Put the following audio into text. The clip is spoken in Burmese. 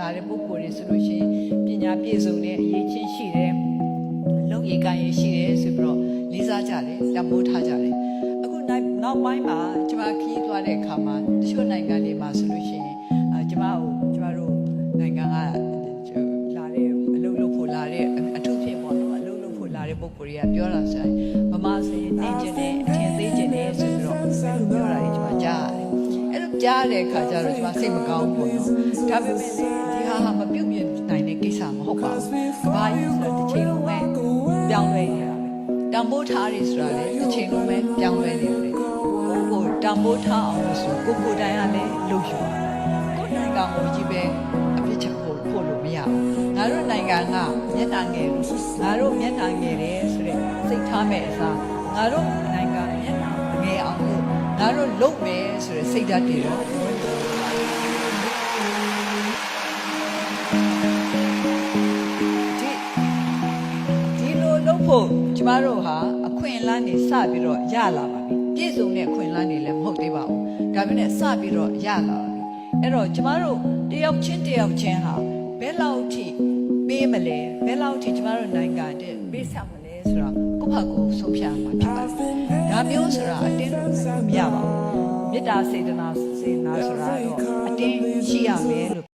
လာတဲ့ပုဂ္ဂိုလ်တွေဆိုလို့ရှိရင်ပညာပြည့်စုံတဲ့အရေးချင်းရှိတယ်လုံရည်ကံရည်ရှိတယ်ဆိုပြီးတော့လေးစားကြတယ်တမိုးထားကြတယ်အခုနောက်ပိုင်းမှာကျွန်မခရီးသွားတဲ့အခါမှာတချို့နိုင်ငံတွေမှာဆိုလို့ရှိရင်ကျွန်မတို့နိုင်ငံကလာတဲ့အလုပ်လုပ်ဖို့လာတဲ့အထူးဖြင့်ပေါ့နော်အလုပ်လုပ်ဖို့လာတဲ့ပုဂ္ဂိုလ်တွေကပြောတာဆိုရင်ဗမာစရင်တင်ကျင်တယ်အထင်သေးကျင်တယ်ဆိုပြီးတော့ပြောတာတွေကျွန်မကြားရတယ်အဲ့လိုကြားတဲ့အခါကျတော့ကျွန်မစိတ်မကောင်းဘူးပေါ့နော်ဒါပေမဲ့ဒီဟာမပြုတ်ပြနိုင်တဲ့ကိစ္စမဟုတ်ပါဘူးကဘာကြီးဆိုတော့တစ်ချိန်လုံးပဲပြောင်းလဲနေတာပဲတံပိုးထားရဆိုတာလေတစ်ချိန်လုံးပဲပြောင်းလဲနေတယ်ကိုတံပိုးထားအောင်လို့ဆိုကိုတိုင်ကလည်းလုပ်ယူကိုနိုင်ငံကိုကြီးပဲအပြစ်ချက်ဖို့လို့မရဘူးငါတို့နိုင်ငံကမျက်နှာငယ်ငါတို့မျက်နှာငယ်တယ်ဆိုတဲ့စိတ်ထားမဲ့အစားငါတို့နိုင်ငံမျက်နှာငယ်အောင်လို့ငါတို့လုပ်မယ်ဆိုတဲ့စိတ်ဓာတ်တွေတော့ဒီလိုလုပ်ဖို့ကျမတို့ဟာအခွင့်အလမ်းတွေစပြီးတော့ရလာပါပြီပြည့်စုံတဲ့အခွင့်အလမ်းတွေလည်းမဟုတ်သေးပါဘူးဒါပေမဲ့စပြီးတော့ရလာပါပြီအဲ့တော့ကျမတို့တယောက်ချင်းဟာဘယ်လောက်ထိပေးမလဲဘယ်လောက်ထိကျမတို့နိုင်ငံတဲ့ပေးဆက်မလဲဆိုတော့ကိုယ့်ဘာကိုဆုံးဖြတ်မှာဖြစ်ပါတယ်ဒါမျိုးဆိုတာအတင်းလို့မရပါဘူးမေတ္တာစေတနာဆိုတာတော့အတင်းရှိရမယ်လို့